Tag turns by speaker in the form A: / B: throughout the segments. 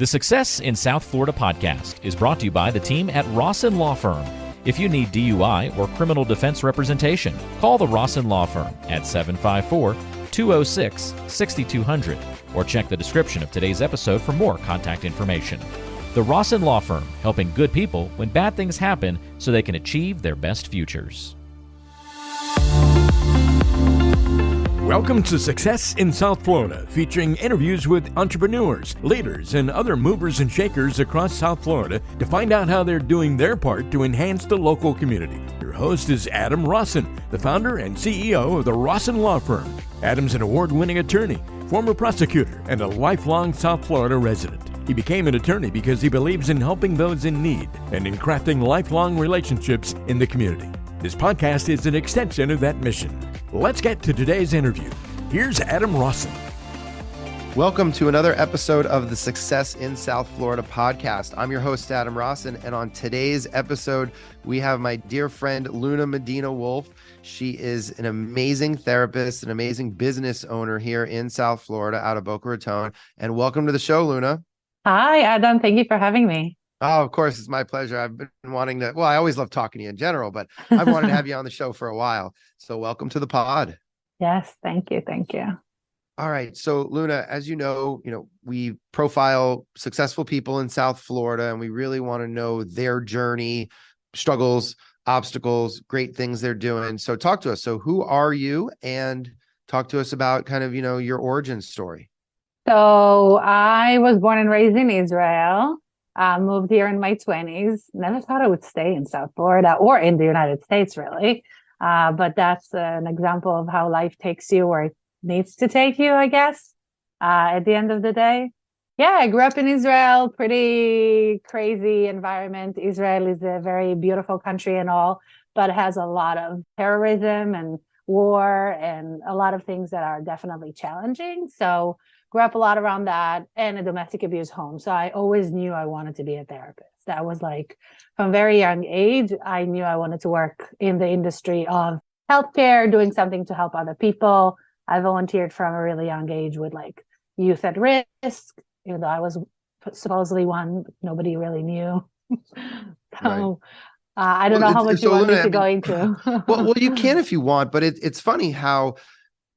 A: The Success in South Florida podcast is brought to you by the team at Rawson Law Firm. If you need DUI or criminal defense representation, call the Rawson Law Firm at 754-206-6200 or check the description of today's episode for more contact information. The Rawson Law Firm, helping good people when bad things happen so they can achieve their best futures.
B: Welcome to Success in South Florida, featuring interviews with entrepreneurs, leaders, and other movers and shakers across South Florida to find out how they're doing their part to enhance the local community. Your host is Adam Rawson, the founder and CEO of the Rawson Law Firm. Adam's an award-winning attorney, former prosecutor, and a lifelong South Florida resident. He became an attorney because he believes in helping those in need and in crafting lifelong relationships in the community. This podcast is an extension of that mission. Let's get to today's interview. Here's Adam Rawson.
C: Welcome to another episode of the Success in South Florida podcast. I'm your host, Adam Rawson, and on today's episode, we have my dear friend, Luna Medina-Wolf. She is an amazing therapist, an amazing business owner here in South Florida, out of Boca Raton. And welcome to the show, Luna.
D: Hi, Adam. Thank you for having me.
C: Oh, of course. It's my pleasure. I've been wanting to, I always love talking to you in general, but I've wanted to have you on the show for a while. So welcome to the pod.
D: Yes. Thank you. Thank you.
C: All right. So Luna, as you know, we profile successful people in South Florida, and we really want to know their journey, struggles, obstacles, great things they're doing. So talk to us. So who are you? And talk to us about kind of, your origin story.
D: So I was born and raised in Israel. Moved here in my 20s. Never thought I would stay in South Florida or in the United States, really. But that's an example of how life takes you where it needs to take you, I guess, at the end of the day. Yeah, I grew up in Israel, pretty crazy environment. Israel is a very beautiful country and all, but it has a lot of terrorism and war and a lot of things that are definitely challenging. So grew up a lot around that, and a domestic abuse home. So I always knew I wanted to be a therapist. That was like, from a very young age, I knew I wanted to work in the industry of healthcare, doing something to help other people. I volunteered from a really young age with like youth at risk, even though I was supposedly one, nobody really knew. So I don't know how much you want me to go into.
C: well, you can if you want, but it's funny how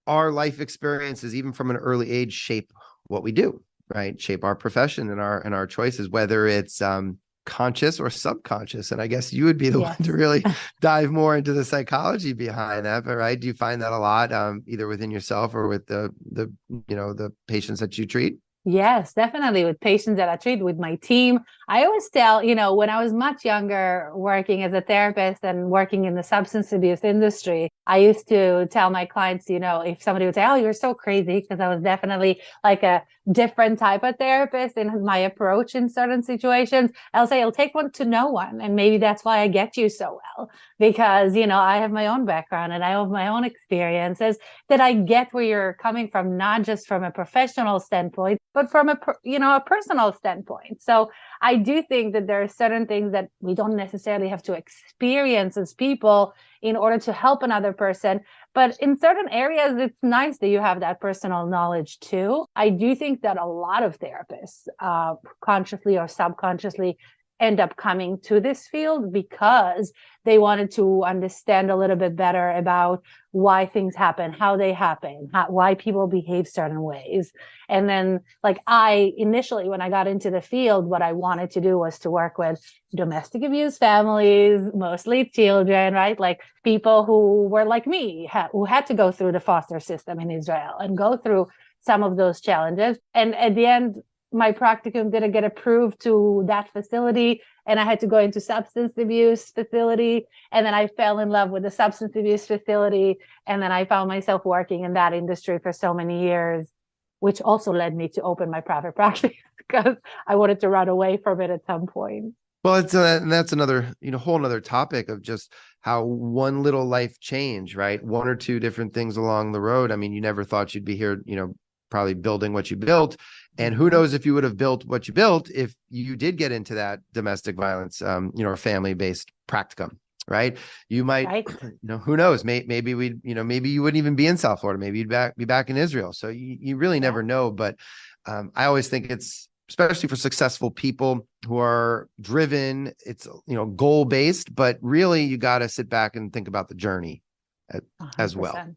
C: our life experiences, even from an early age, shape what we do, right? Shape our profession and our choices, whether it's conscious or subconscious. And I guess you would be the one to really dive more into the psychology behind that. But right, do you find that a lot, either within yourself or with the patients that you treat?
D: Yes, definitely. With patients that I treat, with my team. I always tell, when I was much younger, working as a therapist and working in the substance abuse industry, I used to tell my clients, if somebody would say, oh, you're so crazy, because I was definitely like a different type of therapist in my approach in certain situations. I'll say, I'll take one to know one. And maybe that's why I get you so well, because, I have my own background and I have my own experiences that I get where you're coming from, not just from a professional standpoint, but from a personal standpoint. So I do think that there are certain things that we don't necessarily have to experience as people in order to help another person. But in certain areas, it's nice that you have that personal knowledge too. I do think that a lot of therapists, consciously or subconsciously, end up coming to this field because they wanted to understand a little bit better about why things happen, how they happen, why people behave certain ways. And then initially, when I got into the field, what I wanted to do was to work with domestic abuse families, mostly children, right? Like people who were like me, who had to go through the foster system in Israel and go through some of those challenges. And at the end, my practicum didn't get approved to that facility, and I had to go into substance abuse facility. And then I fell in love with the substance abuse facility. And then I found myself working in that industry for so many years, which also led me to open my private practice because I wanted to run away from it at some point.
C: Well, and that's another, whole another topic of just how one little life change, right? One or two different things along the road. I mean, you never thought you'd be here, probably building what you built. And who knows if you would have built what you built if you did get into that domestic violence, or family-based practicum, right? You might, right. Who knows? Maybe we, maybe you wouldn't even be in South Florida. Maybe you'd be back in Israel. So you really never know. But I always think it's especially for successful people who are driven. It's, goal based, but really you got to sit back and think about the journey as well,
D: 100%.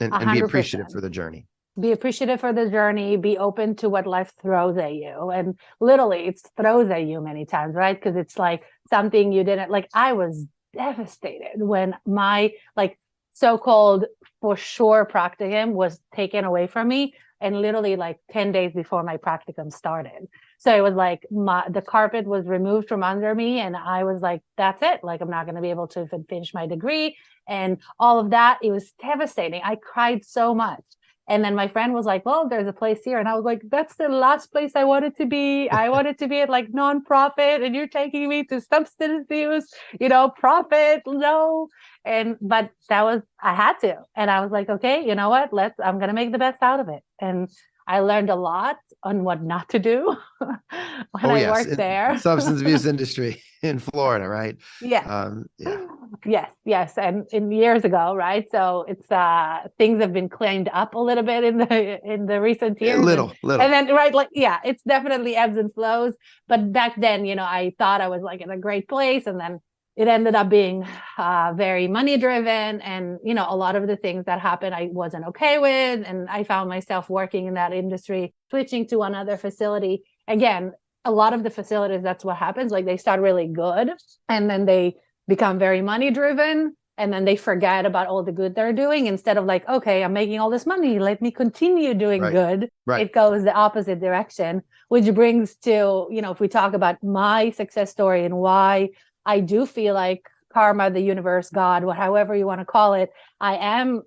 C: and be appreciative for the journey.
D: Be appreciative for the journey, be open to what life throws at you. And literally it's throws at you many times, right? Because it's like something you didn't like. I was devastated when my so-called for sure practicum was taken away from me, and literally 10 days before my practicum started. So it was like the carpet was removed from under me, and I was like, that's it. I'm not going to be able to finish my degree and all of that. It was devastating. I cried so much. And then my friend was like, well, there's a place here. And I was like, that's the last place I wanted to be. I wanted to be at nonprofit, and you're taking me to substance use, profit, no. But I had to. And I was like, okay, you know what? I'm going to make the best out of it. And I learned a lot on what not to do when I worked there.
C: Substance abuse industry in Florida, right?
D: Yeah. Yes. And years ago, right? So it's things have been cleaned up a little bit in the recent years.
C: Little.
D: And then it's definitely ebbs and flows. But back then, I thought I was in a great place, and then it ended up being very money driven, and a lot of the things that happened I wasn't okay with, and I found myself working in that industry, switching to another facility. Again, a lot of the facilities, that's what happens. They start really good, and then they become very money driven, and then they forget about all the good they're doing. Instead of okay, I'm making all this money, let me continue doing good. Right. It goes the opposite direction, which brings to, if we talk about my success story and why I do feel like karma, the universe, God, however you want to call it, I am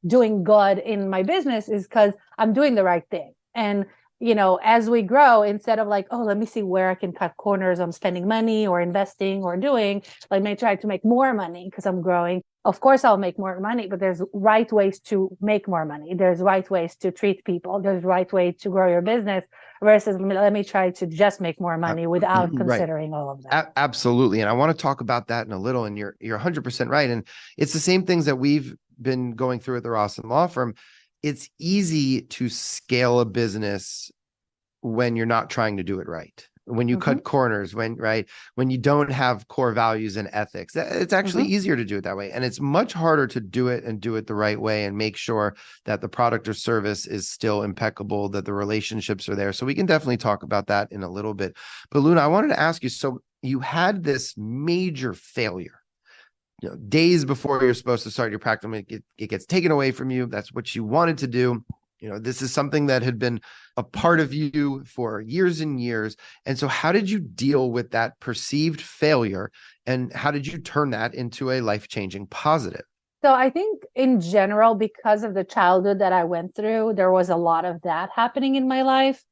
D: doing good in my business, is because I'm doing the right thing. And, as we grow, instead of let me see where I can cut corners on spending money or investing or doing, let me try to make more money because I'm growing. Of course, I'll make more money, but there's right ways to make more money. There's right ways to treat people. There's right way to grow your business versus let me try to just make more money without considering all of that.
C: Absolutely. And I want to talk about that in a little, and you're 100% right. And it's the same things that we've been going through at the Rawson Law Firm. It's easy to scale a business when you're not trying to do it right. When you cut corners, when you don't have core values and ethics, it's actually easier to do it that way. And it's much harder to do it the right way and make sure that the product or service is still impeccable, that the relationships are there. So we can definitely talk about that in a little bit. But Luna, I wanted to ask you, so you had this major failure, days before you're supposed to start your practice, it gets taken away from you. That's what you wanted to do. This is something that had been a part of you for years and years. And so how did you deal with that perceived failure, and how did you turn that into a life-changing positive?
D: So I think in general, because of the childhood that I went through, there was a lot of that happening in my life.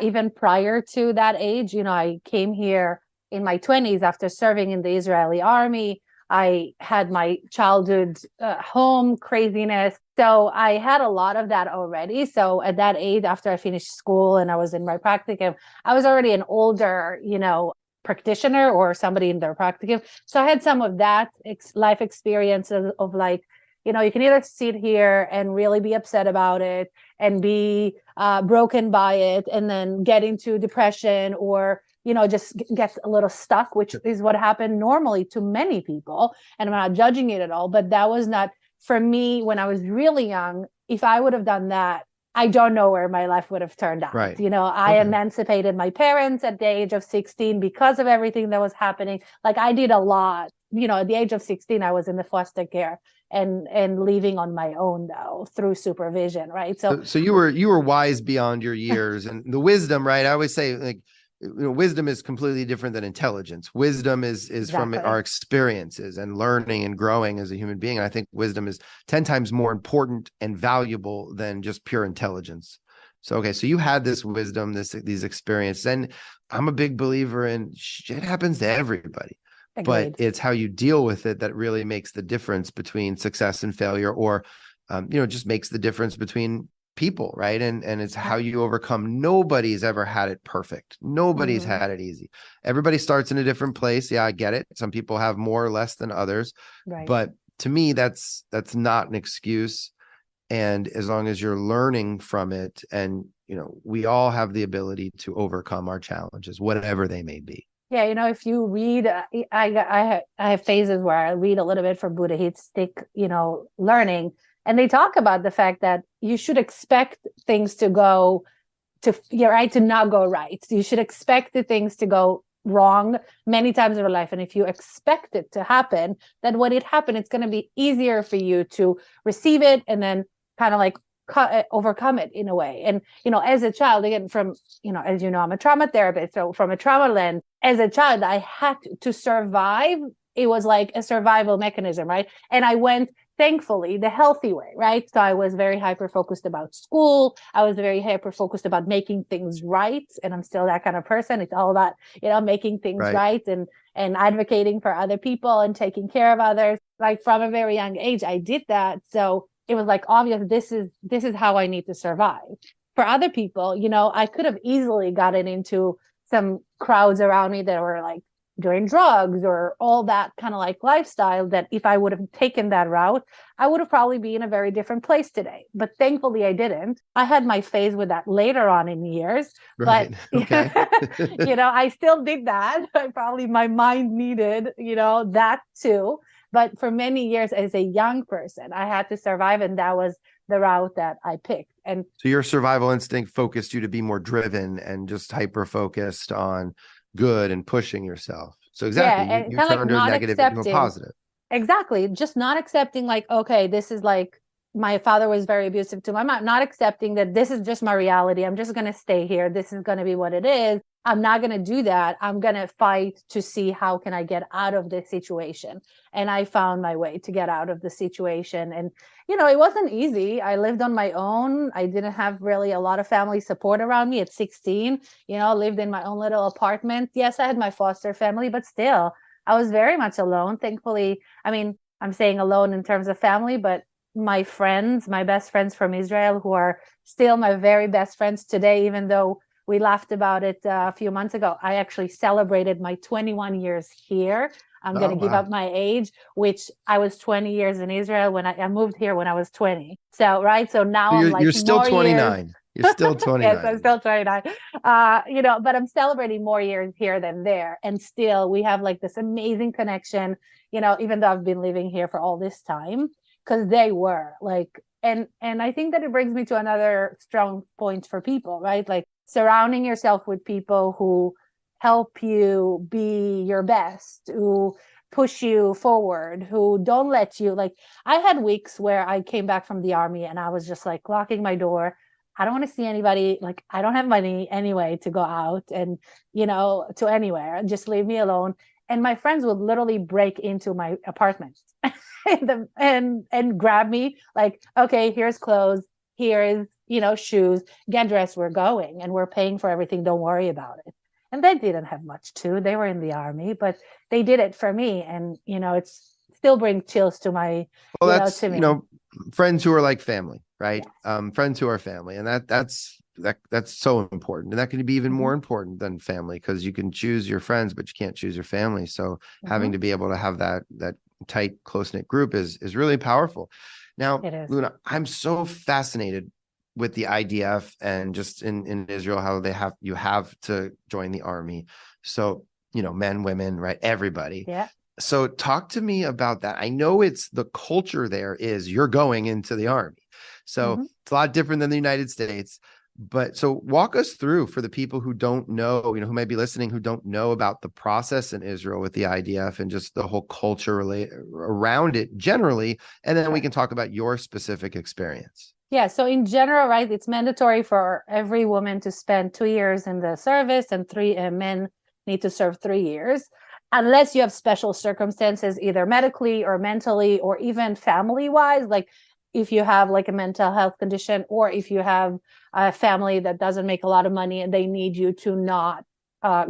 D: Even prior to that age, I came here in my 20s after serving in the Israeli army. I had my childhood home craziness. So I had a lot of that already. So at that age, after I finished school and I was in my practicum, I was already an older, practitioner or somebody in their practicum. So I had some of that life experiences of you can either sit here and really be upset about it and be broken by it and then get into depression, or just get a little stuck, which is what happened normally to many people. And I'm not judging it at all, but that was not for me when I was really young. If I would have done that, I don't know where my life would have turned out. Right. I emancipated my parents at the age of 16 because of everything that was happening. I did a lot. At the age of 16, I was in the foster care and leaving on my own, though, through supervision. Right. So
C: you were wise beyond your years, and the wisdom, right? I always say, wisdom is completely different than intelligence. Wisdom is exactly from our experiences and learning and growing as a human being. And I think wisdom is 10 times more important and valuable than just pure intelligence. So, okay. So you had this wisdom, these experiences, and I'm a big believer in shit happens to everybody. Agreed. But it's how you deal with it that really makes the difference between success and failure, or, just makes the difference between people, right? And it's how you overcome. Nobody's ever had it perfect. Nobody's had it easy. Everybody starts in a different place. Yeah, I get it. Some people have more or less than others. Right. But to me, that's not an excuse. And as long as you're learning from it, and, we all have the ability to overcome our challenges, whatever they may be.
D: Yeah, if you read, I have phases where I read a little bit from Buddhistic, learning, and they talk about the fact that you should expect things to go to not go right. You should expect the things to go wrong many times in your life, and if you expect it to happen, then when it happens, it's going to be easier for you to receive it and then kind of like overcome it in a way. And as a child, again, from as I'm a trauma therapist, so from a trauma lens, as a child, I had to survive. It was like a survival mechanism, right? And I went, thankfully, the healthy way, right? So I was very hyper focused about school. I was very hyper focused about making things right, and I'm still that kind of person. It's all about making things right and advocating for other people and taking care of others. Like from a very young age, I did that. So it was like obvious, this is how I need to survive. For other people, I could have easily gotten into some crowds around me that were like doing drugs or all that kind of like lifestyle, that if I would have taken that route, I would have probably been in a very different place today. But thankfully I didn't. I had my phase with that later on in years,
C: Right.
D: but
C: Okay.
D: I still did that. My mind needed, that too. But for many years as a young person, I had to survive, and that was the route that I picked. And
C: so your survival instinct focused you to be more driven and just hyper focused on good and pushing yourself. So exactly,
D: yeah,
C: you turned a negative into a positive.
D: Exactly. Just not accepting like, okay, this is like, my father was very abusive to my mom, not accepting that this is just my reality. I'm just going to stay here. This is going to be what it is. I'm not going to do that. I'm going to fight to see how can I get out of this situation. And I found my way to get out of the situation. And, it wasn't easy. I lived on my own. I didn't have really a lot of family support around me at 16, lived in my own little apartment. Yes, I had my foster family, but still, I was very much alone. Thankfully, I'm saying alone in terms of family, but my best friends from Israel, who are still my very best friends today, even though we laughed about it a few months ago. I actually celebrated my 21 years here. I'm going to give up my age, which I was 20 years in Israel when I moved here when I was 20. So, right. So now
C: you're still 29. You're still 29.
D: Yes, I'm still 29. But I'm celebrating more years here than there. And still we have like this amazing connection, even though I've been living here for all this time, because they were like, and I think that it brings me to another strong point for people, right? Like surrounding yourself with people who help you be your best, who push you forward, who don't let you, like, I had weeks where I came back from the army and I was just like locking my door. I don't want to see anybody. Like, I don't have money anyway to go out and, to anywhere. Just leave me alone. And my friends would literally break into my apartment and grab me like, okay, here's clothes. Here is, shoes, get dressed. We're going and we're paying for everything. Don't worry about it. And they didn't have much too. They were in the army, but they did it for me. And, it's still brings chills to my, to me.
C: Friends who are like family, right?
D: Yes.
C: Friends who are family. And that's so important. And that can be even more important than family, because you can choose your friends, but you can't choose your family. So having to be able to have that tight, close-knit group is really powerful. Now, Luna, I'm so fascinated with the IDF and just in Israel, how you have to join the army. So, men, women, right? Everybody.
D: Yeah.
C: So talk to me about that. I know it's the culture there is you're going into the army. So it's a lot different than the United States. But so walk us through, for the people who don't know, who may be listening, who don't know about the process in Israel with the IDF and just the whole culture around it generally. And then we can talk about your specific experience.
D: Yeah. So in general, right, it's mandatory for every woman to spend 2 years in the service, and men need to serve 3 years, unless you have special circumstances, either medically or mentally, or even family wise, like if you have like a mental health condition, or if you have a family that doesn't make a lot of money and they need you to not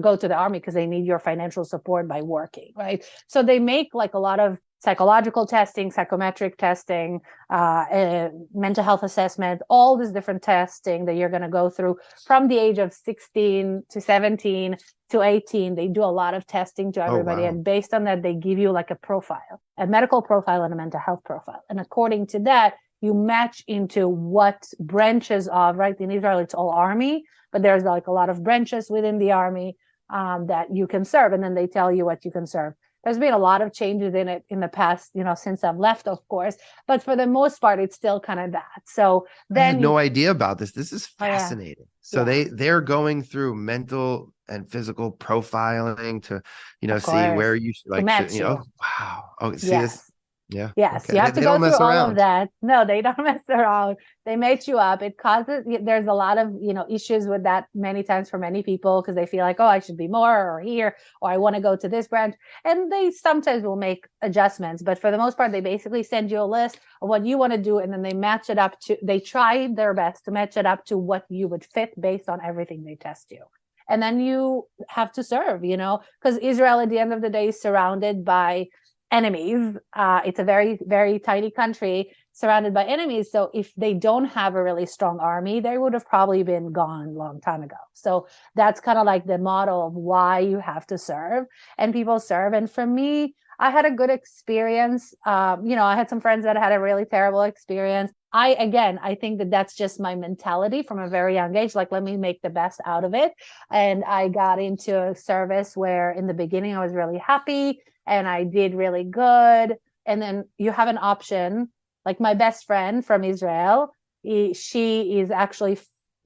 D: go to the army because they need your financial support by working, right? So they make like a lot of psychological testing, psychometric testing, mental health assessment, all this different testing that you're going to go through from the age of 16 to 17 to 18. They do a lot of testing to everybody. And based on that, they give you like a profile, a medical profile and a mental health profile. And according to that, you match into what branches of, right? In Israel, it's all army, but there's like a lot of branches within the army that you can serve. And then they tell you what you can serve. There's been a lot of changes in it in the past, since I've left, of course, but for the most part, it's still kind of that. So then
C: I had no idea about this. This is fascinating.
D: Oh, yeah.
C: So they're going through mental and physical profiling to, see where you should wow. Oh, see this. Yeah.
D: Yes,
C: okay.
D: you have to
C: they
D: go
C: don't mess
D: through all
C: around.
D: of that. No, they don't mess around. They match you up. It causes, there's a lot of, issues with that many times for many people because they feel like, oh, I should be more or here, or I want to go to this branch. And they sometimes will make adjustments. But for the most part, they basically send you a list of what you want to do. And then they match it up they try their best to match it up to what you would fit based on everything they test you. And then you have to serve, because Israel at the end of the day is surrounded by enemies. It's a very, very tiny country surrounded by enemies. So if they don't have a really strong army, they would have probably been gone a long time ago. So that's kind of like the model of why you have to serve, and people serve. And for me, I had a good experience. I had some friends that had a really terrible experience. I think that that's just my mentality from a very young age. Like, let me make the best out of it. And I got into a service where in the beginning I was really happy and I did really good. And then you have an option. Like my best friend from Israel, she is actually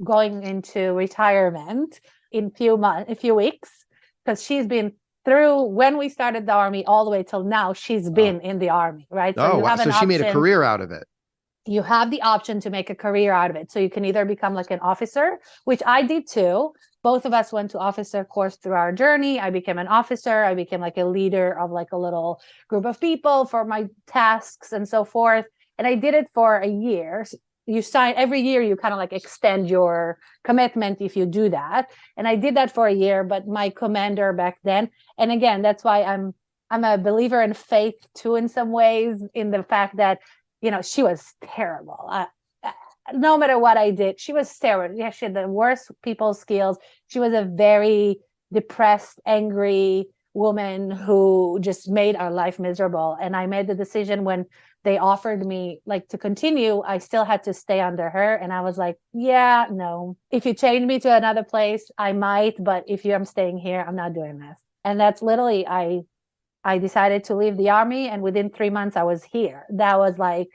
D: going into retirement in a few weeks, because she's been through when we started the army all the way till now. She's been in the army, right?
C: So wow. So she made a career out of it.
D: You have the option to make a career out of it. So you can either become like an officer, which I did too. Both of us went to officer course through our journey. I became an officer. I became like a leader of like a little group of people for my tasks and so forth. And I did it for a year. You sign every year, you kind of like extend your commitment if you do that. And I did that for a year, but my commander back then, and again, that's why I'm a believer in faith too, in some ways, in the fact that, she was terrible. No matter what I did, she was terrible. Yeah, she had the worst people skills. She was a very depressed, angry woman who just made our life miserable. And I made the decision when they offered me like to continue, I still had to stay under her. And I was like, yeah, no, if you change me to another place, I might, but if I'm staying here, I'm not doing this. And that's literally, I decided to leave the army, and within 3 months I was here. That was like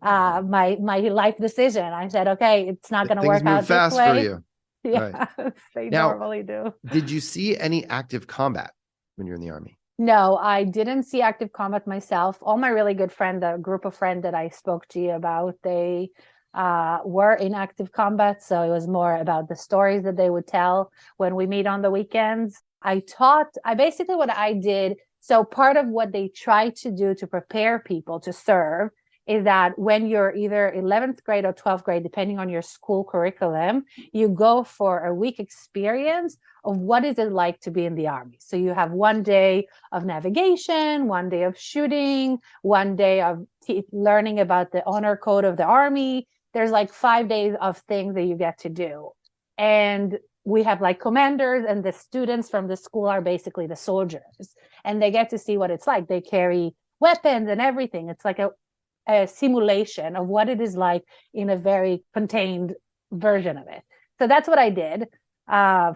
D: my life decision. I said, okay, it's not going to work out
C: fast
D: this way.
C: For you.
D: Yeah, right. They normally do.
C: Did you see any active combat when you're in the army?
D: No, I didn't see active combat myself. All my really good friends, the group of friends that I spoke to you about, they were in active combat. So it was more about the stories that they would tell when we meet on the weekends. Basically what I did. So part of what they try to do to prepare people to serve is that when you're either 11th grade or 12th grade, depending on your school curriculum, you go for a week experience of what is it like to be in the army. So you have 1 day of navigation, 1 day of shooting, 1 day of learning about the honor code of the army. There's like 5 days of things that you get to do. And we have like commanders, and the students from the school are basically the soldiers, and they get to see what it's like. They carry weapons and everything. It's like a simulation of what it is like in a very contained version of it. So that's what I did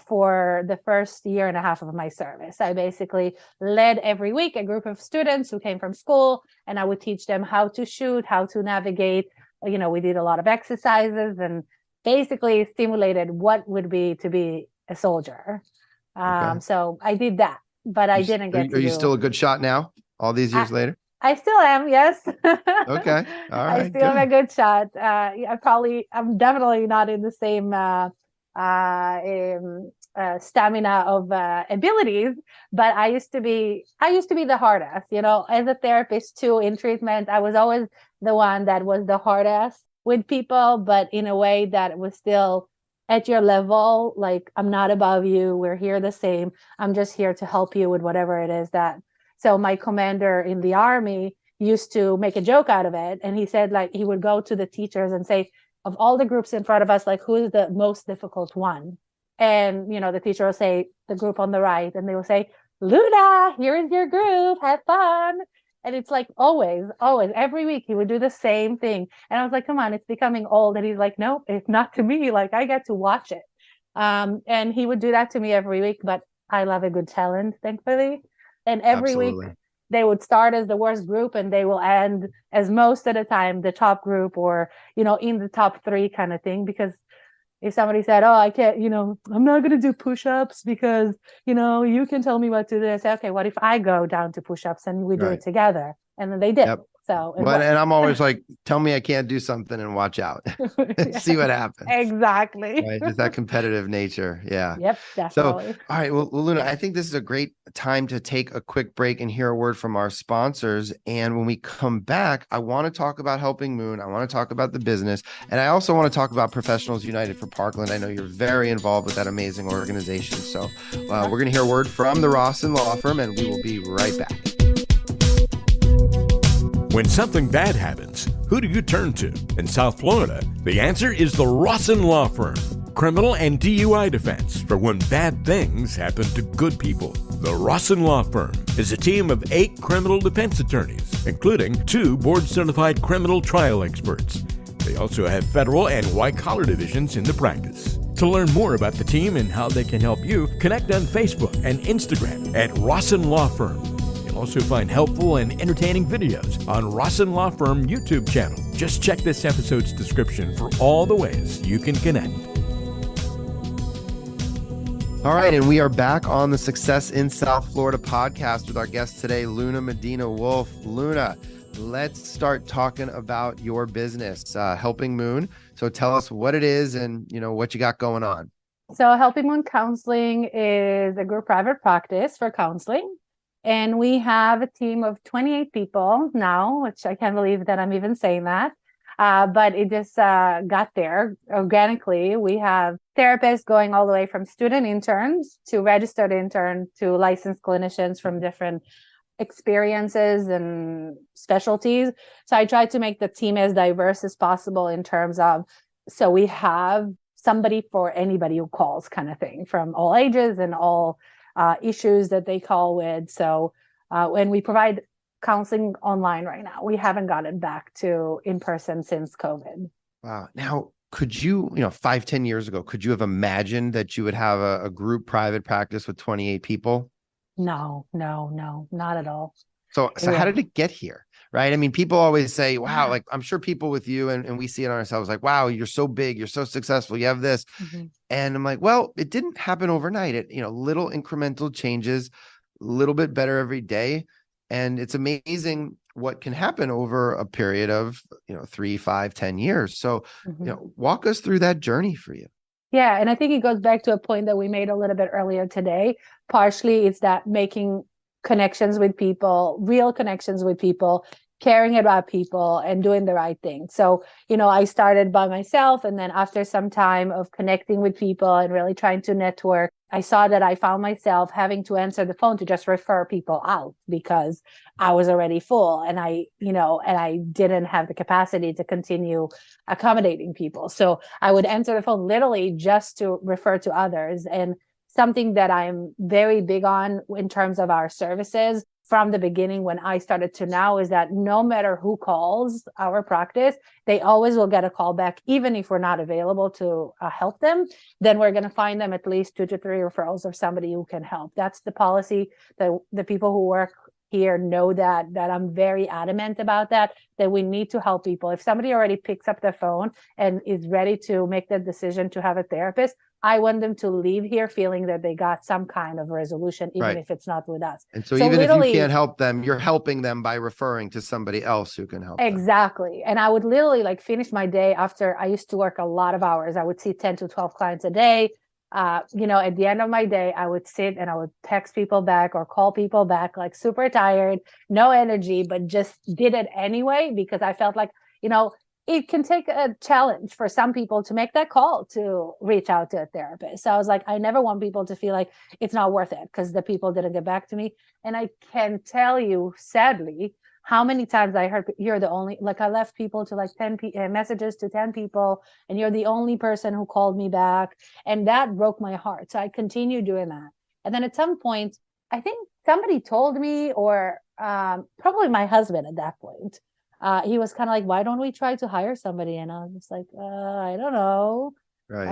D: for the first year and a half of my service. I basically led every week a group of students who came from school, and I would teach them how to shoot, how to navigate. We did a lot of exercises and basically simulated what would be to be a soldier. Okay. So I did that, but I didn't get to.
C: Are you still a good shot now, all these years later?
D: I still am, yes.
C: Okay, all right.
D: I still am a good shot. I'm definitely not in the same stamina of abilities, but I used to be the hardest. As a therapist too, in treatment, I was always the one that was the hardest with people, but in a way that was still at your level. Like, I'm not above you. We're here the same. I'm just here to help you with whatever it is that. So my commander in the army used to make a joke out of it. And he said, like, he would go to the teachers and say, of all the groups in front of us, like, who is the most difficult one? And, the teacher will say, the group on the right. And they will say, Luna, here is your group. Have fun. And it's like always, every week he would do the same thing. And I was like, come on, it's becoming old. And he's like, no, it's not to me. Like I get to watch it. And he would do that to me every week. But I love a good challenge, thankfully. And every week
C: Absolutely.
D: they would start as the worst group and they will end as most of the time the top group, or, in the top 3 kind of thing. Because if somebody said, oh, I can't, I'm not going to do push-ups because, you can tell me what to do. I say, okay, what if I go down to push-ups and we do it together? And then they did.
C: Yep.
D: So,
C: and I'm always like, tell me I can't do something and watch out. See what happens.
D: Exactly.
C: Right? Just that competitive nature. Yeah.
D: Yep, definitely.
C: So, all right. Well, Luna, I think this is a great time to take a quick break and hear a word from our sponsors. And when we come back, I want to talk about Helping Moon. I want to talk about the business. And I also want to talk about Professionals United for Parkland. I know you're very involved with that amazing organization. So we're going to hear a word from the Rawson Law Firm, and we will be right back.
B: When something bad happens, who do you turn to? In South Florida, the answer is the Rawson Law Firm. Criminal and DUI defense for when bad things happen to good people. The Rawson Law Firm is a team of 8 criminal defense attorneys, including 2 board-certified criminal trial experts. They also have federal and white-collar divisions in the practice. To learn more about the team and how they can help you, connect on Facebook and Instagram at Rawson Law Firm. Also find helpful and entertaining videos on Rawson Law Firm YouTube channel. Just check this episode's description for all the ways you can connect.
C: All right, and we are back on the Success in South Florida podcast with our guest today, Luna Medina-Wolf. Luna, let's start talking about your business, Helping Moon. So tell us what it is and what you got going on.
D: So Helping Moon Counseling is a group private practice for counseling. And we have a team of 28 people now, which I can't believe that I'm even saying that. But it just got there organically. We have therapists going all the way from student interns to registered interns to licensed clinicians from different experiences and specialties. So I try to make the team as diverse as possible in terms of, so we have somebody for anybody who calls kind of thing, from all ages and all issues that they call with. So when we provide counseling online right now, we haven't gotten back to in person since COVID.
C: Wow. Now, could you, 5-10 years ago, could you have imagined that you would have a group private practice with 28 people?
D: No, not at all.
C: So how did it get here? Right. I mean, people always say, wow, like I'm sure people with you and we see it on ourselves like, wow, you're so big, you're so successful, you have this. Mm-hmm. And I'm like, well, it didn't happen overnight. It, little incremental changes, a little bit better every day. And it's amazing what can happen over a period of, 3, 5, 10 years. So, walk us through that journey for you.
D: Yeah. And I think it goes back to a point that we made a little bit earlier today. Partially, it's that making connections with people, real connections with people, caring about people and doing the right thing. So, I started by myself. And then after some time of connecting with people and really trying to network, I saw that I found myself having to answer the phone to just refer people out because I was already full and I didn't have the capacity to continue accommodating people. So I would answer the phone literally just to refer to others. And something that I'm very big on in terms of our services from the beginning when I started to now is that no matter who calls our practice, they always will get a call back, even if we're not available to help them. Then we're going to find them at least 2 to 3 referrals of somebody who can help. That's the policy. The people who work here know that I'm very adamant about that we need to help people. If somebody already picks up the phone and is ready to make the decision to have a therapist, I want them to leave here feeling that they got some kind of resolution, even if it's not with us.
C: And so even if you can't help them, you're helping them by referring to somebody else who can help them.
D: Exactly. And I would literally finish my day after I used to work a lot of hours. I would see 10 to 12 clients a day. At the end of my day, I would sit and I would text people back or call people back, super tired, no energy, but just did it anyway, because I felt like, it can take a challenge for some people to make that call to reach out to a therapist. So I was like, I never want people to feel like it's not worth it because the people didn't get back to me. And I can tell you, sadly, how many times I heard you're the only, I left people to 10 messages to 10 people, and you're the only person who called me back. And that broke my heart. So I continued doing that. And then at some point, I think somebody told me, or probably my husband at that point. He was kind of like, why don't we try to hire somebody? And I was just like, I don't know.
C: Right.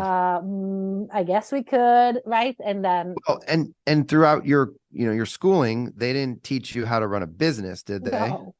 D: I guess we could, right? And then
C: Well, and throughout your, your schooling, they didn't teach you how to run a business, did they?
D: no,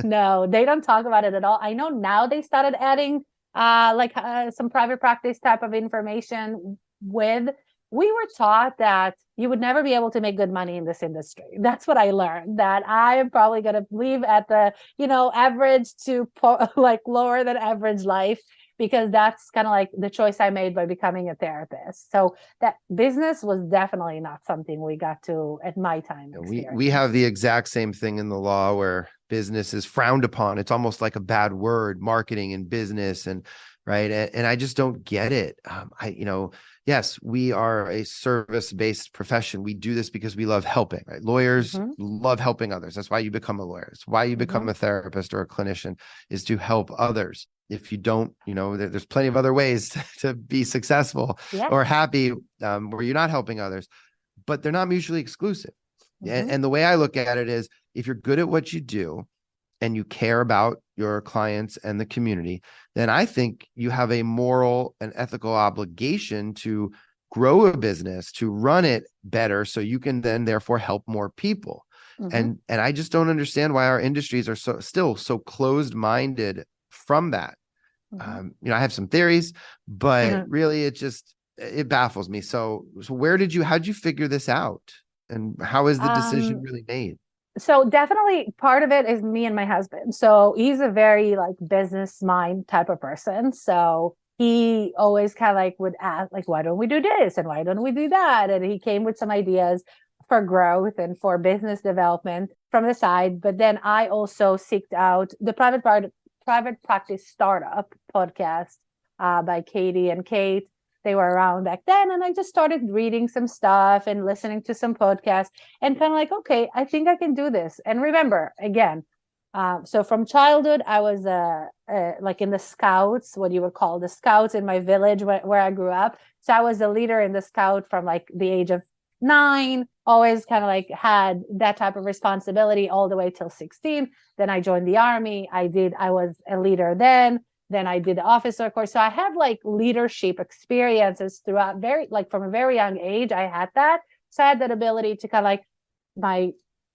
D: no, they don't talk about it at all. I know now they started adding some private practice type of information with. We were taught that you would never be able to make good money in this industry. That's what I learned, that I am probably going to leave at the, average to like lower than average life, because that's kind of like the choice I made by becoming a therapist. So that business was definitely not something we got to at my time.
C: We have the exact same thing in the law where business is frowned upon. It's almost like a bad word, marketing and business, and right. And I just don't get it. Yes, we are a service-based profession. We do this because we love helping, right? Lawyers love helping others. That's why you become a lawyer. It's why you become a therapist or a clinician, is to help others. If you don't, there's plenty of other ways to be successful or happy where you're not helping others, but they're not mutually exclusive. And the way I look at it is, if you're good at what you do and you care about your clients and the community, then I think you have a moral and ethical obligation to grow a business, to run it better, so you can then therefore help more people. And I just don't understand why our industries are still so closed-minded from that. I have some theories, but really it baffles me. So how'd you figure this out? And how is the decision really made?
D: So definitely part of it is me and my husband. So he's a very like business mind type of person. So he always kind of like would ask, like, why don't we do this? And why don't we do that? And he came with some ideas for growth and for business development from the side. But then I also seeked out the private practice startup podcast by Katie and Kate. They were around back then. And I just started reading some stuff and listening to some podcasts and kind of like, okay, I think I can do this. And remember, again, so from childhood, I was like in the scouts, what you would call the scouts in my village where I grew up. So I was a leader in the scout from like the age of 9, always kind of like had that type of responsibility all the way till 16. Then I joined the army. I was a leader then. Then I did the officer course. So I have like leadership experiences throughout from a very young age. I had that. So I had that ability to kind of like my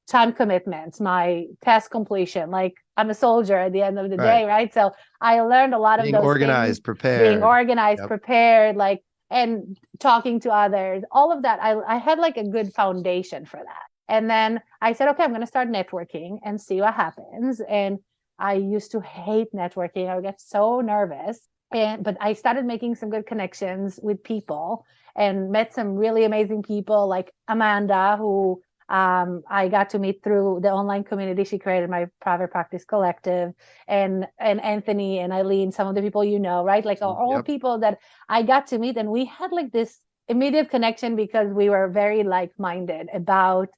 D: time commitments, my task completion. Like I'm a soldier at the end of the day, right? So I learned a lot of those things. Being organized, prepared, like, and talking to others, all of that. I had like a good foundation for that. And then I said, okay, I'm going to start networking and see what happens. And I used to hate networking. I would get so nervous. But I started making some good connections with people and met some really amazing people like Amanda, who I got to meet through the online community she created, my private practice collective, and Anthony and Eileen, some of the people right? Like all people that I got to meet. And we had like this immediate connection because we were very like-minded about,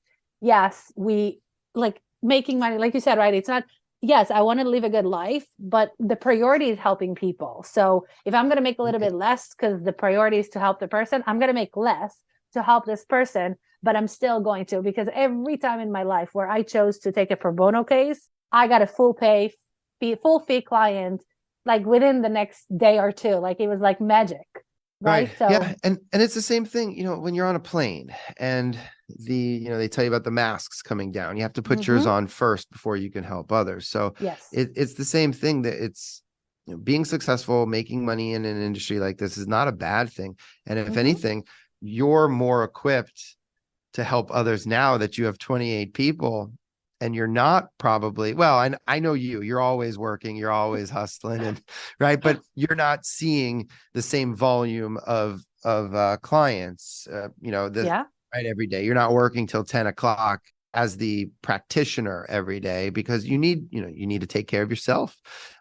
D: yes, we like making money, like you said, right? It's not, yes, I want to live a good life, but the priority is helping people. So if I'm going to make a little bit less because the priority is to help the person, I'm going to make less to help this person, but I'm still going to, because every time in my life where I chose to take a pro bono case, I got a full fee client, like within the next day or two. Like it was like magic. Right. So
C: yeah. And it's the same thing, when you're on a plane and they tell you about the masks coming down, you have to put yours on first before you can help others. So
D: yes,
C: it's the same thing, that it's, being successful, making money in an industry like this is not a bad thing. And if anything, you're more equipped to help others now that you have 28 people. And you're not probably, well, I know you're always working, you're always hustling, and right, but you're not seeing the same volume of clients, right, every day. You're not working till 10 o'clock as the practitioner every day, because you need to take care of yourself.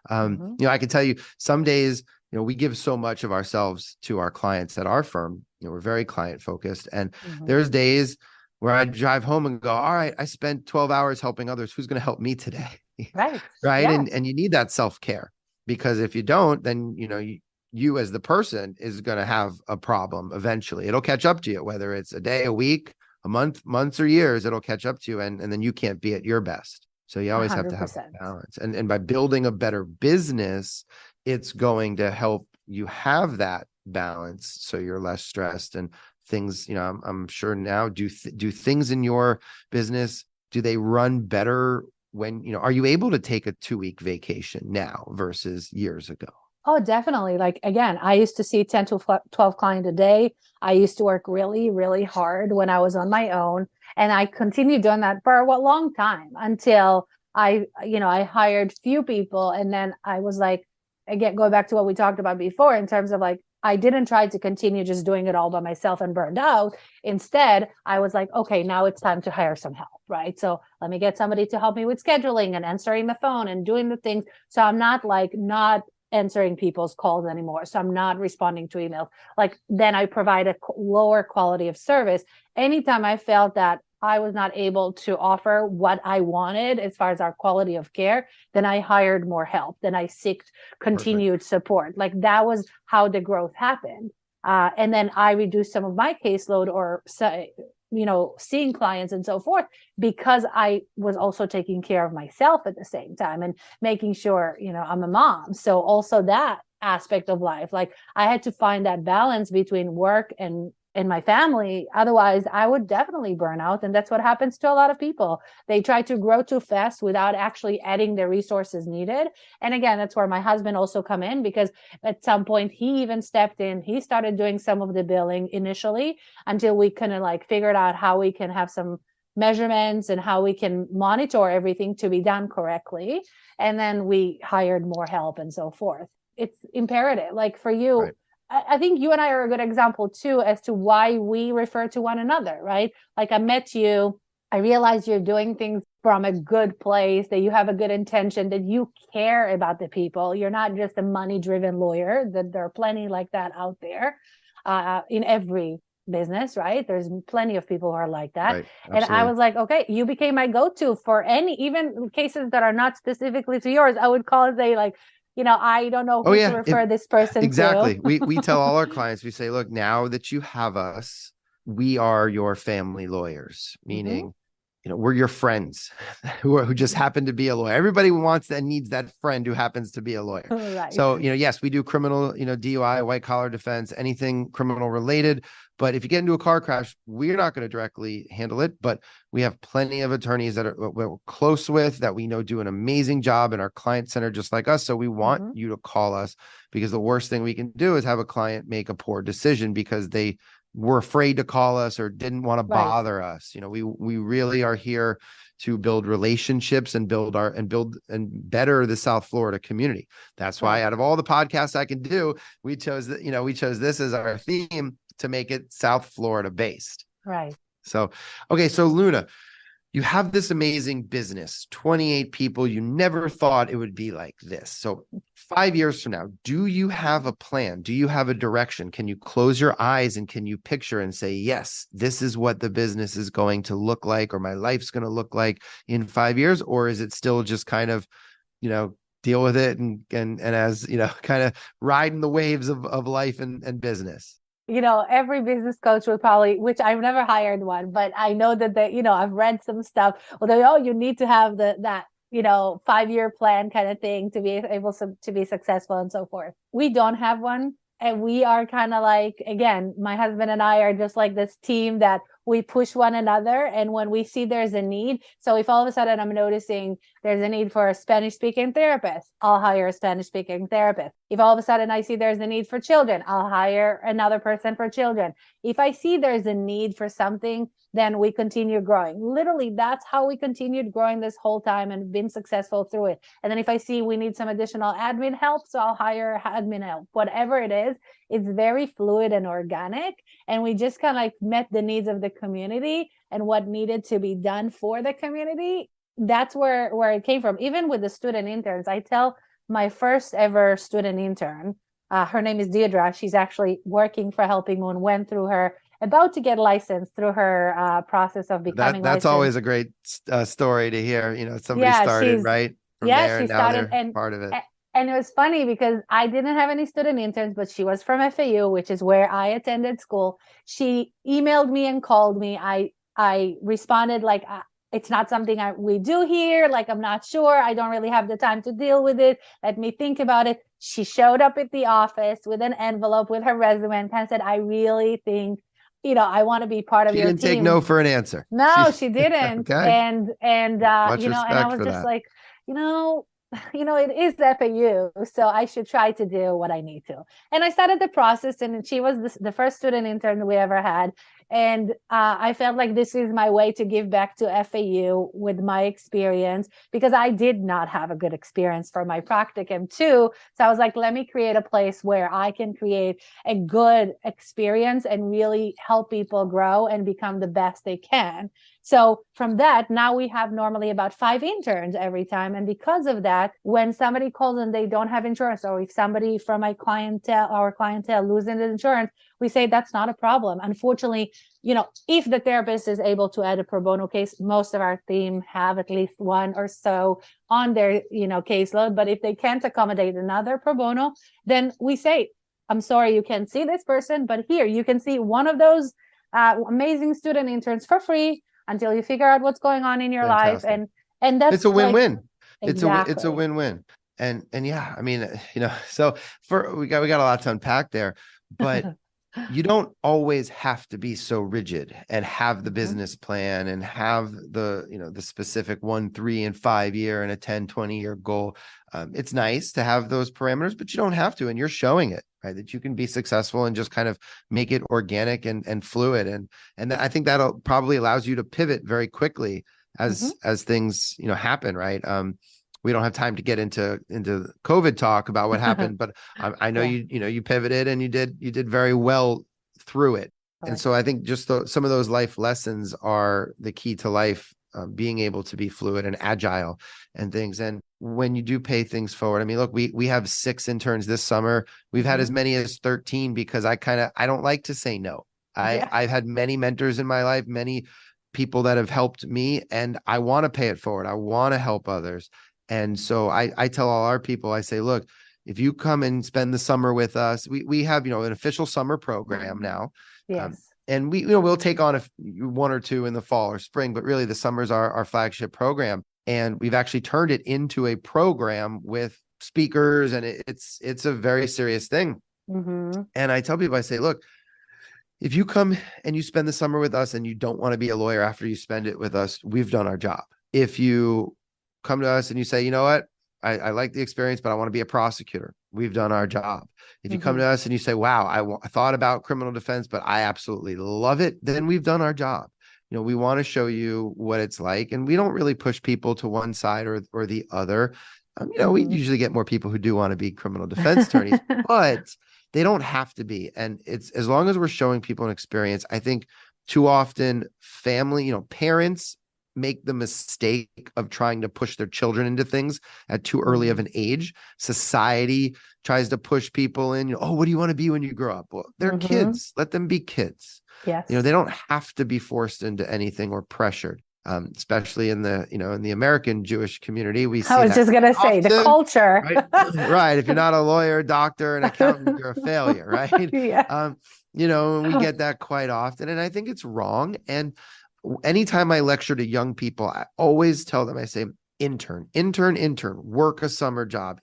C: I can tell you some days, we give so much of ourselves to our clients at our firm. We're very client focused, and there's days where I drive home and go, all right, I spent 12 hours helping others. Who's going to help me today?
D: Right.
C: Right.
D: Yeah.
C: And you need that self-care, because if you don't, then, you as the person is going to have a problem. Eventually it'll catch up to you, whether it's a day, a week, months or years, it'll catch up to you, and then you can't be at your best. So you always have to have
D: 100%.
C: balance. And by building a better business, it's going to help you have that balance so you're less stressed and things, I'm sure now do things in your business, do they run better when, are you able to take a 2-week vacation now versus years ago?
D: Oh, definitely. Like, again, I used to see 10 to 12 clients a day. I used to work really, really hard when I was on my own. And I continued doing that for a long time until I hired few people. And then I was like, again, going back to what we talked about before in terms of like, I didn't try to continue just doing it all by myself and burned out. Instead, I was like, okay, now it's time to hire some help, right? So let me get somebody to help me with scheduling and answering the phone and doing the things. So I'm not answering people's calls anymore. So I'm not responding to emails. Like, then I provide a lower quality of service. Anytime I felt that I was not able to offer what I wanted as far as our quality of care, then I hired more help. Then I sought continued support. Like, that was how the growth happened. And then I reduced some of my caseload or, seeing clients and so forth, because I was also taking care of myself at the same time and making sure, I'm a mom. So also that aspect of life, like I had to find that balance between work and my family. Otherwise, I would definitely burn out. And that's what happens to a lot of people. They try to grow too fast without actually adding the resources needed. And again, that's where my husband also come in, because at some point he even stepped in. He started doing some of the billing initially until we kind of like figured out how we can have some measurements and how we can monitor everything to be done correctly. And then we hired more help and so forth. It's imperative. Like for you, right. I think you and I are a good example too, as to why we refer to one another, right? Like I met you, I realized you're doing things from a good place, that you have a good intention, that you care about the people. You're not just a money-driven lawyer, that there are plenty like that out there in every business, right? There's plenty of people who are like that. Right, and I was like, okay, you became my go-to for even cases that are not specifically to yours. I would call it I don't know who to refer this person
C: exactly.
D: to.
C: we tell all our clients, we say, look, now that you have us, we are your family lawyers, meaning, we're your friends who just happen to be a lawyer. Everybody wants and needs that friend who happens to be a lawyer. Right. So, yes, we do criminal, DUI, white collar defense, anything criminal related. But if you get into a car crash, we're not going to directly handle it. But we have plenty of attorneys that we're close with, that we know do an amazing job in our client center, just like us. So we want you to call us, because the worst thing we can do is have a client make a poor decision because they were afraid to call us or didn't want to bother us. We really are here to build relationships and build and better the South Florida community. That's why out of all the podcasts I can do, we chose this as our theme to make it South Florida based.
D: Right.
C: So, okay. So Luna, you have this amazing business, 28 people. You never thought it would be like this. So 5 years from now, do you have a plan? Do you have a direction? Can you close your eyes and can you picture and say, yes, this is what the business is going to look like, or my life's going to look like in 5 years? Or is it still just kind of, deal with it and as, kind of riding the waves of life and business?
D: Every business coach would probably, which I've never hired one, but I know that I've read some stuff. Well, you need to have that 5-year plan kind of thing to be able to be successful and so forth. We don't have one. And we are kind of like, again, my husband and I are just like this team that we push one another. And when we see there's a need, so if all of a sudden I'm noticing there's a need for a Spanish speaking therapist, I'll hire a Spanish speaking therapist. If all of a sudden I see there's a need for children, I'll hire another person for children. If I see there's a need for something, then we continue growing. Literally, that's how we continued growing this whole time and been successful through it. And then if I see we need some additional admin help, so I'll hire admin help. Whatever it is, it's very fluid and organic. And we just kind of like met the needs of the community and what needed to be done for the community. That's where it came from. Even with the student interns, I tell my first ever student intern, her name is Deirdre. She's actually working for Helping Moon, went through her about to get licensed through her process of becoming
C: that's licensed. Always a great story to hear. Somebody started right from there,
D: she
C: now
D: started
C: they're part of it.
D: And it was funny because I didn't have any student interns, but she was from FAU, which is where I attended school. She emailed me and called me. I responded like, it's not something we do here. Like, I'm not sure. I don't really have the time to deal with it. Let me think about it. She showed up at the office with an envelope with her resume and kind of said, I really think, I want to be part of your team.
C: She didn't take no for an answer.
D: No, she didn't.
C: Okay.
D: And
C: Much
D: and I
C: respect
D: was
C: for
D: just
C: that.
D: like, it is FAU, so I should try to do what I need to. And I started the process, and she was the first student intern we ever had. And I felt like this is my way to give back to FAU with my experience, because I did not have a good experience for my practicum too. So I was like, let me create a place where I can create a good experience and really help people grow and become the best they can. So from that, now we have normally about 5 interns every time. And because of that, when somebody calls and they don't have insurance, or if somebody from our clientele loses insurance, we say that's not a problem. Unfortunately, if the therapist is able to add a pro bono case, most of our team have at least one or so on their, caseload. But if they can't accommodate another pro bono, then we say, I'm sorry, you can't see this person, but here you can see one of those amazing student interns for free until you figure out what's going on in your
C: Fantastic.
D: life. And that's
C: it's a win-win.
D: Like, exactly.
C: It's a win-win. And yeah, I mean, so we got a lot to unpack there, but you don't always have to be so rigid and have the business plan and have the specific 1, 3, and 5 year and a 10, 20-year goal. It's nice to have those parameters, but you don't have to. And you're showing it, right? That you can be successful and just kind of make it organic and fluid. And I think that'll probably allows you to pivot very quickly as things, happen, right? We don't have time to get into COVID talk about what happened, but I know you pivoted and you did very well through it. Right. And so I think just some of those life lessons are the key to life, being able to be fluid and agile and things. And when you do pay things forward, I mean, look, we have 6 interns this summer. We've had as many as 13 because I don't like to say no. I've had many mentors in my life, many people that have helped me, and I want to pay it forward. I want to help others. And so I tell all our people, I say, look, if you come and spend the summer with us, we have, an official summer program now.
D: Yes.
C: And we'll take on 1 or 2 in the fall or spring, but really the summer's our flagship program. And we've actually turned it into a program with speakers, and it's a very serious thing. And I tell people, I say, look, if you come and you spend the summer with us and you don't want to be a lawyer after you spend it with us, we've done our job. If you come to us and you say, you know what, I like the experience, but I want to be a prosecutor, we've done our job. If you come to us and you say, wow, I thought about criminal defense, but I absolutely love it, then we've done our job. We want to show you what it's like, and we don't really push people to one side or the other. We usually get more people who do want to be criminal defense attorneys, but they don't have to be. And it's as long as we're showing people an experience. I think too often parents make the mistake of trying to push their children into things at too early of an age. Society tries to push people in, what do you want to be when you grow up? Well, they're kids. Let them be kids.
D: Yes.
C: They don't have to be forced into anything or pressured. Especially in the American Jewish community, we see.
D: I was just gonna say the culture,
C: right? Right. If you're not a lawyer, doctor, an accountant, you're a failure, right?
D: Yeah.
C: We get that quite often, and I think it's wrong. And anytime I lecture to young people, I always tell them, I say, intern, work a summer job,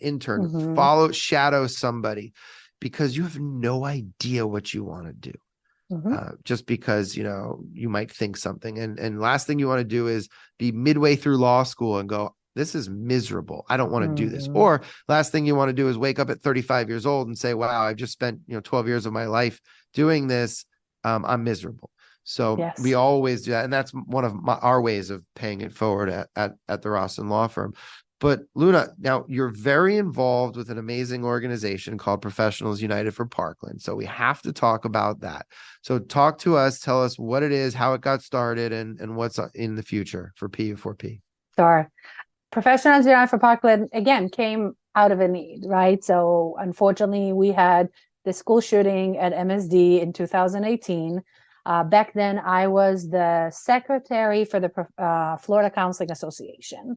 C: shadow somebody, because you have no idea what you want to do. Just because, you might think something. And last thing you want to do is be midway through law school and go, this is miserable, I don't want to do this. Or last thing you want to do is wake up at 35 years old and say, wow, I've just spent 12 years of my life doing this. I'm miserable. So we always do that. And that's one of our ways of paying it forward at the Rossen Law Firm. But Luna, now you're very involved with an amazing organization called Professionals United for Parkland. So we have to talk about that. So talk to us, tell us what it is, how it got started, and what's in the future for PU4P.
D: Sure. Professionals United for Parkland, again, came out of a need, right? So unfortunately, we had the school shooting at MSD in 2018. Back then, I was the secretary for the Florida Counseling Association.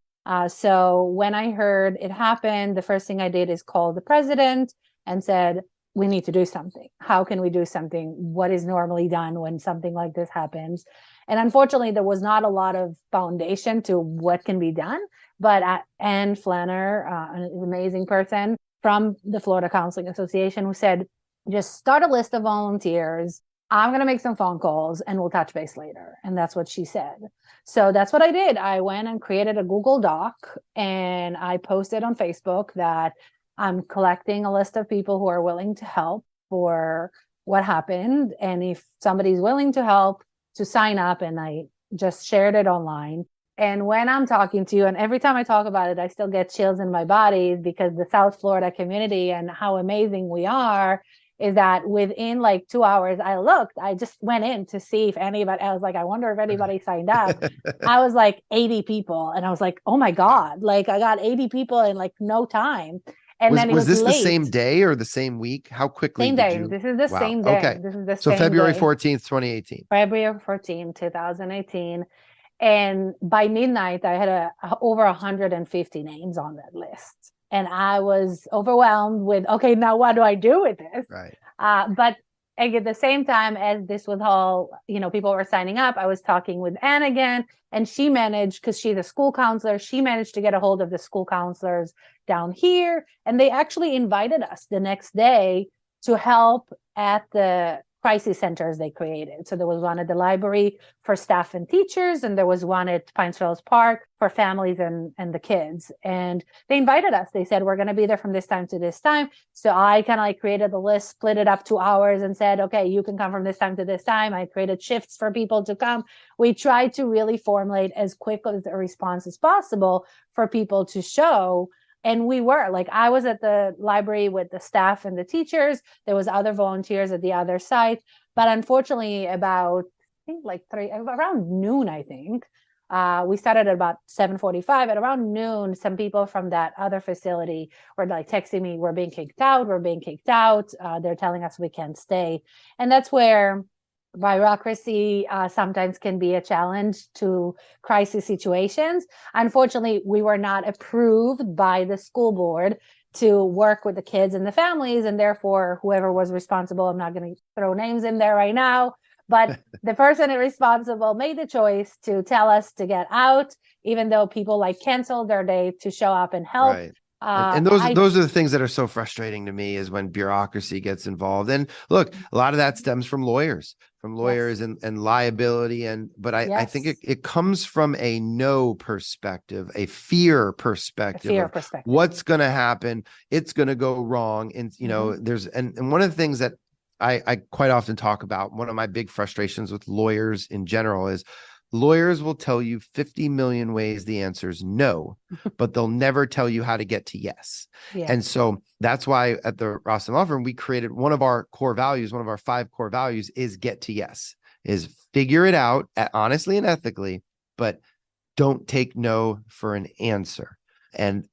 D: So when I heard it happened, the first thing I did is call the president and said, we need to do something. How can we do something? What is normally done when something like this happens? And unfortunately, there was not a lot of foundation to what can be done. But Anne Flanner, an amazing person from the Florida Counseling Association, who said, just start a list of volunteers. I'm going to make some phone calls and we'll touch base later. And that's what she said. So that's what I did. I went and created a Google Doc and I posted on Facebook that I'm collecting a list of people who are willing to help for what happened. And if somebody's willing to help, to sign up. And I just shared it online. And when I'm talking to you, and every time I talk about it, I still get chills in my body because the South Florida community and how amazing we are is that within like 2 hours, I just went in to see if anybody, I was like, I wonder if anybody signed up. I was like 80 people. And I was like, oh my God, like I got 80 people in like no time. And then it was
C: this
D: late.
C: the same day or the same week? How quickly
D: Same
C: did
D: day.
C: you?
D: This is the
C: Wow.
D: same day.
C: Okay.
D: This is the
C: So
D: same
C: February
D: day.
C: 14th, 2018.
D: February 14, 2018. And by midnight, I had over 150 names on that list. And I was overwhelmed with, okay, now what do I do with this?
C: Right.
D: But at the same time as this was all, people were signing up, I was talking with Anne again, and she managed, because she's a school counselor, she managed to get a hold of the school counselors down here. And they actually invited us the next day to help at the crisis centers they created. So there was one at the library for staff and teachers, and there was one at Pines Trails Park for families and the kids. And they invited us. They said, we're going to be there from this time to this time. So I kind of like created the list, split it up 2 hours and said, okay, you can come from this time to this time. I created shifts for people to come. We tried to really formulate as quick as a response as possible for people to show. And we were like, I was at the library with the staff and the teachers. There was other volunteers at the other site. But unfortunately, about, I think around noon, I think, we started at about 7:45. At around noon, some people from that other facility were like texting me, we're being kicked out. They're telling us we can't stay. And that's where bureaucracy sometimes can be a challenge to crisis situations. Unfortunately, we were not approved by the school board to work with the kids and the families, and therefore whoever was responsible, I'm not going to throw names in there right now, but the person responsible made the choice to tell us to get out, even though people like canceled their day to show up and help.
C: Right. And those are the things that are so frustrating to me, is when bureaucracy gets involved. And look, a lot of that stems from lawyers
D: Yes.
C: and liability. But I think it comes from a no perspective, a fear perspective. What's going to happen? It's going to go wrong. And, there's, and one of the things that I quite often talk about, one of my big frustrations with lawyers in general is, lawyers will tell you 50 million ways the answer is no, but they'll never tell you how to get to yes. Yeah. And so that's why at the Ross & Law Firm, we created one of our core values, one of our 5 core values is get to yes, is figure it out honestly and ethically, but don't take no for an answer. And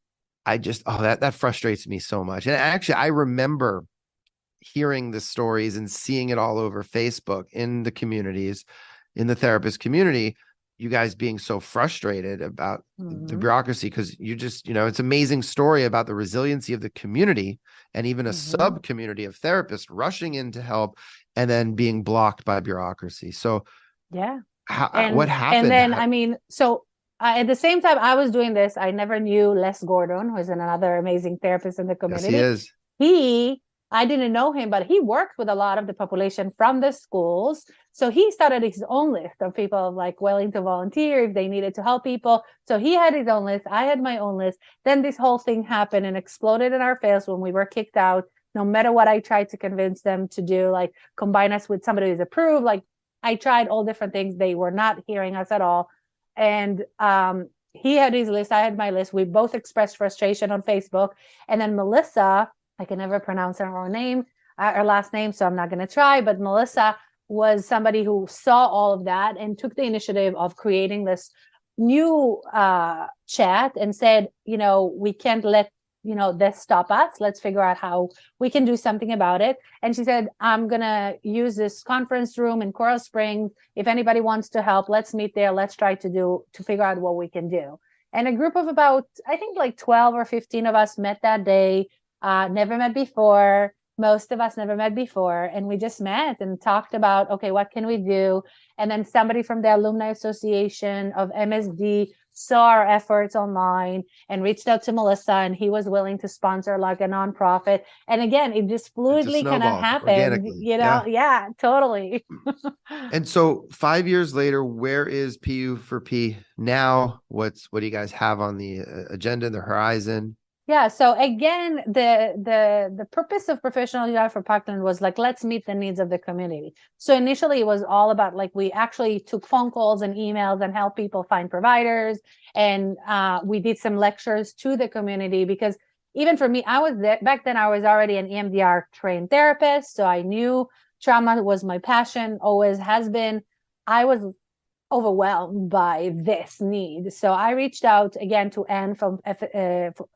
C: I just, that frustrates me so much. And actually, I remember hearing the stories and seeing it all over Facebook in the communities, in the therapist community, you guys being so frustrated about the bureaucracy, because you just, it's an amazing story about the resiliency of the community and even a sub community of therapists rushing in to help and then being blocked by bureaucracy. So yeah, what happened?
D: And then, at the same time I was doing this, I never knew Les Gordon, who is another amazing therapist in the community.
C: Yes, he is.
D: I didn't know him, but he worked with a lot of the population from the schools. So he started his own list of people like willing to volunteer if they needed to help people. So he had his own list. I had my own list. Then this whole thing happened and exploded in our face when we were kicked out. No matter what I tried to convince them to do, like combine us with somebody who's approved. Like I tried all different things. They were not hearing us at all. And he had his list. I had my list. We both expressed frustration on Facebook. And then Melissa, I can never pronounce her name, her last name, so I'm not going to try. But Melissa was somebody who saw all of that and took the initiative of creating this new chat and said, we can't let, this stop us. Let's figure out how we can do something about it. And she said, I'm going to use this conference room in Coral Springs. If anybody wants to help, let's meet there. Let's try to figure out what we can do. And a group of about, I think like 12 or 15 of us met that day. Never met before. Most of us never met before, and we just met and talked about, okay, what can we do? And then somebody from the Alumni Association of MSD saw our efforts online and reached out to Melissa, and he was willing to sponsor like a nonprofit. And again, it just fluidly kind of happened, Yeah, totally.
C: And so 5 years later, where is PU for P now? What do you guys have on the agenda, the horizon?
D: Yeah. So again, the purpose of Professional UI for Parkland was like, let's meet the needs of the community. So initially it was all about like, we actually took phone calls and emails and helped people find providers. And we did some lectures to the community, because even for me, I was there back then, I was already an EMDR trained therapist. So I knew trauma was my passion, always has been. I was overwhelmed by this need. So I reached out again to Anne from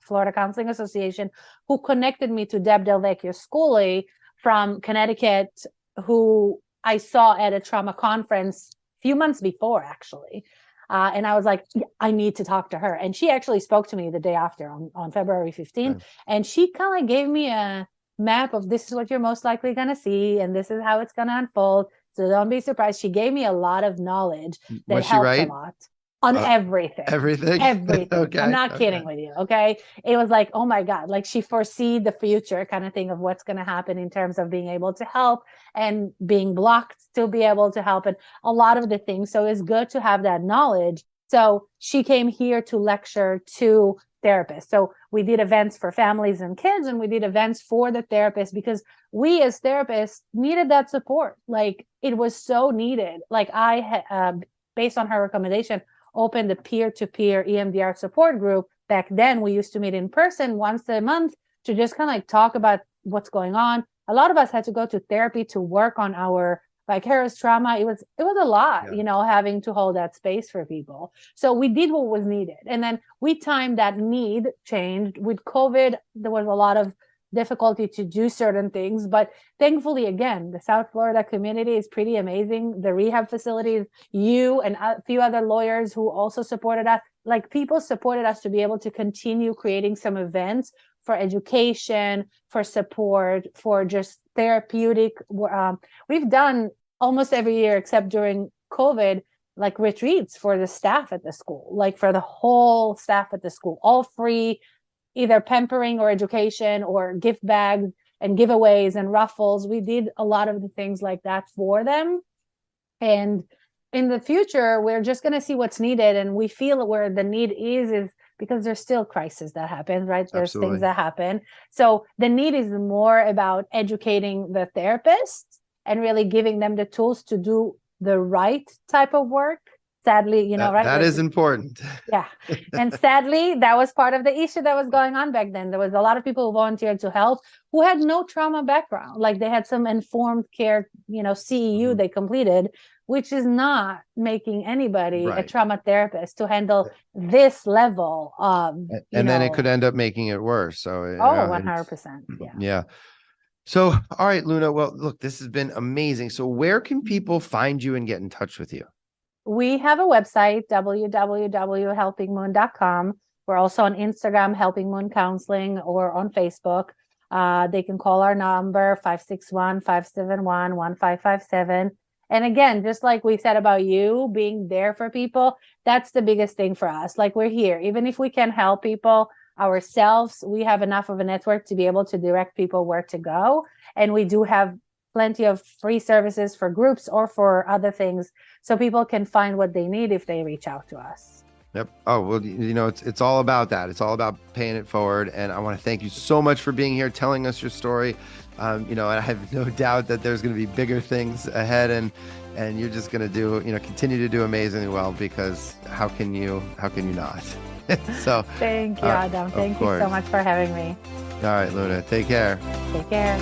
D: Florida Counseling Association, who connected me to Deb Del Vecchio Schooley from Connecticut, who I saw at a trauma conference a few months before, actually. And I was like, I need to talk to her. And she actually spoke to me the day after on February 15th. Okay. And she kind of gave me a map of, this is what you're most likely going to see, and this is how it's going to unfold. So don't be surprised. She gave me a lot of knowledge that helped a lot on everything.
C: Everything?
D: Okay. I'm not kidding with you. Okay. It was like, oh my God, like she foresee the future kind of thing of what's going to happen in terms of being able to help and being blocked to be able to help, and a lot of the things. So it's good to have that knowledge. So she came here to lecture to therapists. So we did events for families and kids, and we did events for the therapists, because we as therapists needed that support. Like it was so needed. Like I had, based on her recommendation, opened a peer-to-peer EMDR support group. Back then we used to meet in person once a month to just kind of like talk about what's going on. A lot of us had to go to therapy to work on our vicarious trauma. It was a lot, having to hold that space for people. So we did what was needed. And then we timed that need changed with COVID. There was a lot of difficulty to do certain things, but thankfully, again, the South Florida community is pretty amazing. The rehab facilities, you and a few other lawyers who also supported us, like people supported us to be able to continue creating some events for education, for support, for just therapeutic. We've done almost every year, except during COVID, like retreats for the staff at the school, like for the whole staff at the school, all free, either pampering or education or gift bags and giveaways and raffles. We did a lot of the things like that for them. And in the future, we're just going to see what's needed. And we feel where the need is because there's still crises that happen, right? There's Absolutely. Things that happen. So the need is more about educating the therapists and really giving them the tools to do the right type of work. Sadly, right?
C: That is important.
D: Yeah. And sadly, that was part of the issue that was going on back then. There was a lot of people who volunteered to help who had no trauma background. Like they had some informed care, CEU they completed, which is not making anybody a trauma therapist to handle this level of,
C: and then it could end up making it worse. So
D: 100%.
C: Yeah. So, all right, Luna. Well, look, this has been amazing. So where can people find you and get in touch with you?
D: We have a website, www.helpingmoon.com. We're also on Instagram, Helping Moon Counseling, or on Facebook. They can call our number, 561-571-1557. And again, just like we said about you being there for people, that's the biggest thing for us. Like we're here, even if we can help people ourselves, we have enough of a network to be able to direct people where to go. And we do have plenty of free services for groups or for other things, so people can find what they need if they reach out to us.
C: Yep. Oh, well, it's all about that. It's all about paying it forward. And I want to thank you so much for being here, telling us your story. And I have no doubt that there's going to be bigger things ahead, and you're just going to do, continue to do amazingly well, because how can you not? So
D: thank you, Adam. Thank you so much for having me.
C: All right, Luna, take care.
D: Take care.